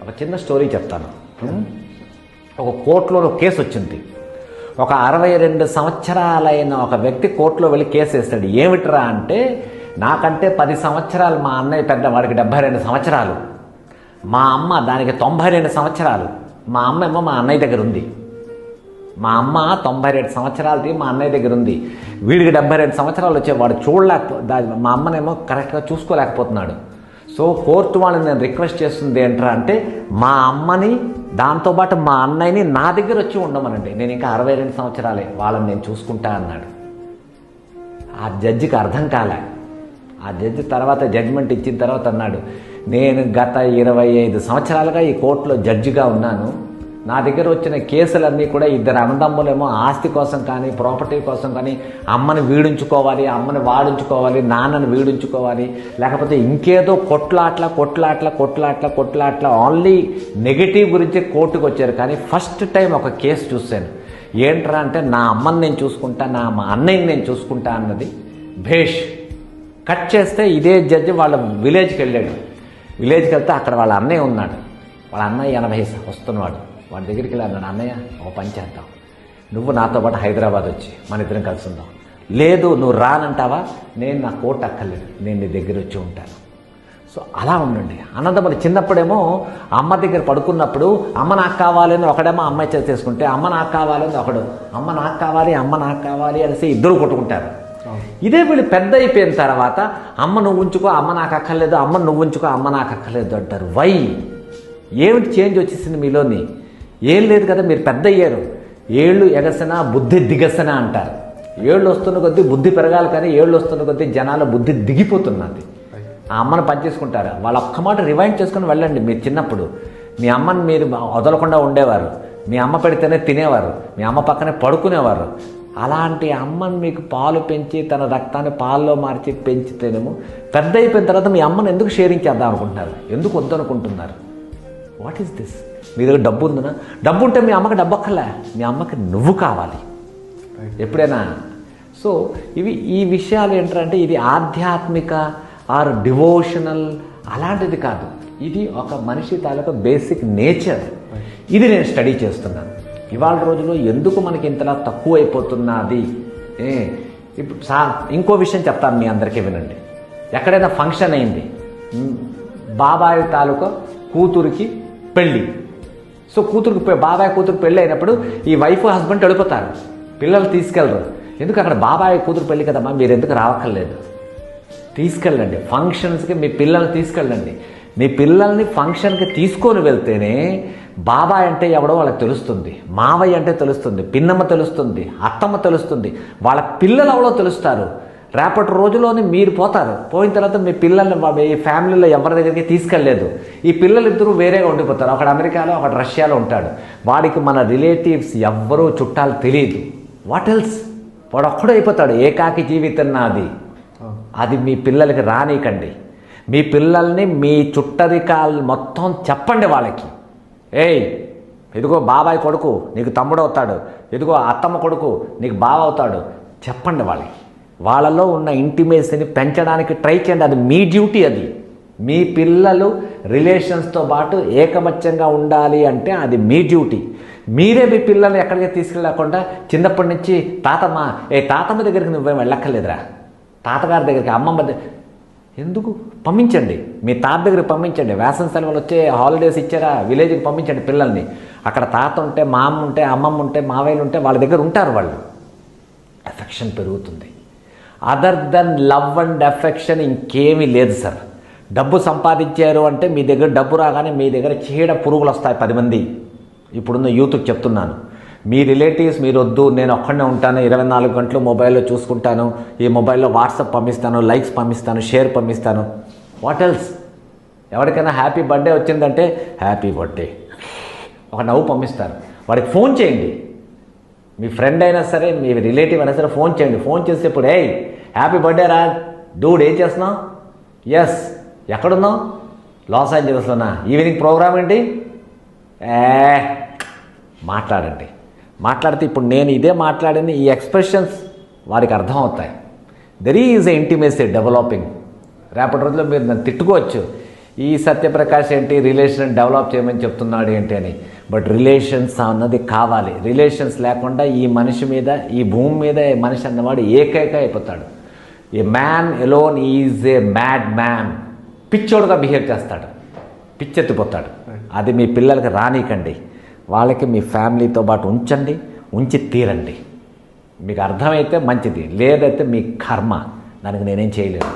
ఒక చిన్న స్టోరీ చెప్తాను. ఒక కోర్టులో ఒక కేసు వచ్చింది. ఒక 62 సంవత్సరాలైన ఒక వ్యక్తి కోర్టులో వెళ్ళి కేసు వేస్తాడు. ఏమిట్రా అంటే, నాకంటే 10 సంవత్సరాలు మా అన్నయ్య పెద్ద, వాడికి 72 సంవత్సరాలు, మా అమ్మ దానికి 92 సంవత్సరాలు. మా అమ్మ ఏమో మా అన్నయ్య దగ్గర ఉంది. మా అమ్మ 92 సంవత్సరాలది మా అన్నయ్య దగ్గర ఉంది. వీడికి 72 సంవత్సరాలు వచ్చాయి. వాడు మా అమ్మనేమో కరెక్ట్గా చూసుకోలేకపోతున్నాడు. సో కోర్టు వాళ్ళని నేను రిక్వెస్ట్ చేస్తుంది ఏంట్రా అంటే, మా అమ్మని దాంతోపాటు మా అన్నయ్యని నా దగ్గర వచ్చి ఉండమనండి. నేను ఇంకా 62 సంవత్సరాలే, వాళ్ళని నేను చూసుకుంటా అన్నాడు. ఆ జడ్జికి అర్థం కాలే. ఆ జడ్జి తర్వాత జడ్జిమెంట్ ఇచ్చిన తర్వాత అన్నాడు, నేను గత 25 సంవత్సరాలుగా ఈ కోర్టులో జడ్జిగా ఉన్నాను. నా దగ్గర వచ్చిన కేసులన్నీ కూడా ఇద్దరు అన్నదమ్ములేమో ఆస్తి కోసం కానీ ప్రాపర్టీ కోసం కానీ అమ్మని వీడించుకోవాలి, అమ్మని వాడించుకోవాలి, నాన్నని వీడించుకోవాలి, లేకపోతే ఇంకేదో కొట్లాట్ల ఓన్లీ నెగిటివ్ గురించి కోర్టుకు వచ్చారు. కానీ ఫస్ట్ టైం ఒక కేసు చూశాను. ఏంట్రా అంటే, నా అమ్మని నేను చూసుకుంటా, మా అన్నయ్యని నేను చూసుకుంటా అన్నది భేష్. కట్ చేస్తే ఇదే జడ్జి వాళ్ళ విలేజ్కి వెళ్ళాడు. విలేజ్కి వెళ్తే అక్కడ వాళ్ళ అన్నయ్య ఉన్నాడు. వాళ్ళ అన్నయ్య 80 వస్తున్నాడు. వాడి దగ్గరికి వెళ్ళి అన్నాడు, అన్నయ్య ఒక పని చేద్దాం, నువ్వు నాతో పాటు హైదరాబాద్ వచ్చి మన ఇద్దరం కలిసి ఉందాం. లేదు నువ్వు రానంటావా, నేను నా కోర్టు అక్కర్లేదు, నేను నీ దగ్గర వచ్చి ఉంటాను. సో అలా ఉండండి అన్నదమ్ములు. చిన్నప్పుడేమో అమ్మ దగ్గర పడుకున్నప్పుడు అమ్మ నాకు కావాలని ఒకడేమో అమ్మాయి చేతి తీసుకుంటే, అమ్మ నాకు కావాలని ఒకడు, అమ్మ నాకు కావాలి అనేసి ఇద్దరు కొట్టుకుంటారు. ఇదే వీళ్ళు పెద్ద అయిపోయిన తర్వాత అమ్మ నువ్వు ఉంచుకో, అమ్మ నాకు అక్కర్లేదు, అమ్మ నువ్వు ఉంచుకో, అమ్మ నాకు అక్కర్లేదు అంటారు. వై? ఏమిటి చేంజ్ వచ్చేసింది మీలోని? ఏం లేదు కదా, మీరు పెద్ద అయ్యారు. ఏళ్ళు ఎగసన బుద్ధి దిగసన అంటారు. ఏళ్ళు వస్తున్న కొద్దీ బుద్ధి పెరగాలి, కానీ ఏళ్ళు వస్తున్న కొద్దీ జనాల బుద్ధి దిగిపోతున్నది. ఆ అమ్మను పనిచేసుకుంటారు. వాళ్ళు ఒక్క మాట రివైండ్ చేసుకుని వెళ్ళండి. మీరు చిన్నప్పుడు మీ అమ్మని మీరు వదలకుండా ఉండేవారు, మీ అమ్మ పెడితేనే తినేవారు, మీ అమ్మ పక్కనే పడుకునేవారు. అలాంటి అమ్మని మీకు పాలు పెంచి తన రక్తాన్ని పాల్లో మార్చి పెంచితేనేమో పెద్ద అయిపోయిన తర్వాత మీ అమ్మను ఎందుకు షేరింగ్ చేద్దాం అనుకుంటున్నారు, ఎందుకు వద్దనుకుంటున్నారు? What is this? మీ దగ్గర డబ్బు ఉందనా? డబ్బు ఉంటే మీ అమ్మకి డబ్బు అక్కర్లే, మీ అమ్మకి నువ్వు కావాలి ఎప్పుడైనా. సో ఈ విషయాలు ఏంటంటే, ఇది ఆధ్యాత్మిక ఆర్ డివోషనల్ అలాంటిది కాదు. ఇది ఒక మనిషి తాలూకా బేసిక్ నేచర్. ఇది నేను స్టడీ చేస్తున్నాను. ఇవాళ రోజులో ఎందుకు మనకి ఇంతలా తక్కువ అయిపోతున్నది? ఇప్పుడు ఇంకో విషయం చెప్తాను మీ అందరికీ, వినండి. ఎక్కడైనా ఫంక్షన్ అయింది, బాబాయ్ తాలూకా కూతురికి పెళ్ళి. సో బాబాయ్ కూతురు పెళ్ళి అయినప్పుడు ఈ వైఫ్ హస్బెండ్ వెళ్ళిపోతారు, పిల్లలు తీసుకెళ్ళరు. ఎందుకు? అక్కడ బాబాయ్ కూతురు పెళ్ళి కదమ్మా, మీరు ఎందుకు రావక్కర్లేదు, తీసుకెళ్ళండి ఫంక్షన్స్కి, మీ పిల్లల్ని తీసుకెళ్ళండి. మీ పిల్లల్ని ఫంక్షన్కి తీసుకొని వెళ్తేనే బాబాయ్ అంటే ఎవడో వాళ్ళకి తెలుస్తుంది, మావయ్య అంటే తెలుస్తుంది, పిన్నమ్మ తెలుస్తుంది, అత్తమ్మ తెలుస్తుంది, వాళ్ళ పిల్లలు ఎవడో తెలుస్తారు. రేపటి రోజులోనే మీరు పోతారు. పోయిన తర్వాత మీ పిల్లల్ని మీ ఫ్యామిలీలో ఎవరి దగ్గరికి తీసుకెళ్ళలేదు. ఈ పిల్లలు ఇద్దరు వేరేగా ఉండిపోతారు. ఒకడు అమెరికాలో, ఒకడు రష్యాలో ఉంటాడు. వాడికి మన రిలేటివ్స్ ఎవ్వరూ చుట్టాలు తెలియదు. What else? వాడు ఒక్కడే అయిపోతాడు. ఏకాకి జీవితం నాది. అది మీ పిల్లలకి రానీకండి. మీ పిల్లల్ని మీ చుట్టరికాలు మొత్తం చెప్పండి వాళ్ళకి. ఏయ్, ఇదిగో బాబాయ్ కొడుకు నీకు తమ్ముడు అవుతాడు, ఇదిగో అత్తమ్మ కొడుకు నీకు బావ అవుతాడు, చెప్పండి వాళ్ళకి. వాళ్ళలో ఉన్న ఇంటిమేసీని పెంచడానికి ట్రై చేయండి. అది మీ డ్యూటీ. అది మీ పిల్లలు రిలేషన్స్తో పాటు ఏకమత్యంగా ఉండాలి అంటే అది మీ డ్యూటీ. మీరే మీ పిల్లల్ని ఎక్కడికి తీసుకెళ్ళకుండా చిన్నప్పటి నుంచి తాతమ్మ దగ్గరికి నువ్వేం వెళ్ళక్కర్లేదురా, తాతగారి దగ్గరికి, అమ్మమ్మ ఎందుకు పంపించండి, మీ తాత దగ్గరికి పంపించండి. వేసవి సెలవులు వచ్చే హాలిడేస్ ఇచ్చారా, విలేజ్కి పంపించండి పిల్లల్ని. అక్కడ తాత ఉంటే, మా అమ్మ ఉంటే, అమ్మమ్మ ఉంటే, మావయ్యలు ఉంటే వాళ్ళ దగ్గర ఉంటారు. వాళ్ళు ఎఫెక్షన్ పెరుగుతుంది. Other than love and affection ఇంకేమీ లేదు సార్. డబ్బు సంపాదించారు అంటే మీ దగ్గర డబ్బు రాగానే మీ దగ్గర చీడ పురుగులు వస్తాయి 10 మంది. ఇప్పుడున్న యూత్కి చెప్తున్నాను, మీ రిలేటివ్స్ మీరు వద్దు, నేను ఒక్కడనే ఉంటాను, 24 గంటలు మొబైల్లో చూసుకుంటాను, ఈ మొబైల్లో వాట్సాప్ పంపిస్తాను, లైక్స్ పంపిస్తాను, షేర్ పంపిస్తాను. What else? ఎవరికైనా హ్యాపీ బర్త్డే వచ్చిందంటే హ్యాపీ బర్త్డే ఒక నవ్వు పంపిస్తారు. వాడికి ఫోన్ చేయండి. మీ ఫ్రెండ్ అయినా సరే, మీ రిలేటివ్ అయినా సరే ఫోన్ చేయండి. ఫోన్ చేసేప్పుడు, ఏయ్ హ్యాపీ బర్త్డే రా డూడ్, ఏం చేస్తున్నావు? ఎస్. ఎక్కడున్నావు? లాస్ ఏంజలస్లోనా? ఈవినింగ్ ప్రోగ్రామ్ ఏంటి? మాట్లాడండి. మాట్లాడితే ఇప్పుడు నేను ఇదే మాట్లాడింది, ఈ ఎక్స్ప్రెషన్స్ వారికి అర్థమవుతాయి. There is a intimacy developing. రేపటి రోజుల్లో మీరు నన్ను తిట్టుకోవచ్చు, ఈ సత్యప్రకాష్ ఏంటి రిలేషన్ డెవలప్ చేయమని చెప్తున్నాడు ఏంటి అని. బట్ రిలేషన్స్ అన్నది కావాలి. రిలేషన్స్ లేకుండా ఈ మనిషి మీద, ఈ భూమి మీద మనిషి అన్నవాడు ఏకైక అయిపోతాడు. A man alone is a mad man. పిచ్చోడుగా బిహేవ్ చేస్తాడు, పిచ్చెత్తిపోతాడు. అది మీ పిల్లలకి రానీకండి. వాళ్ళకి మీ ఫ్యామిలీతో పాటు ఉంచండి, ఉంచి తీరండి. మీకు అర్థమైతే మంచిది, లేదైతే మీ కర్మ, దానికి నేనేం చేయలేను.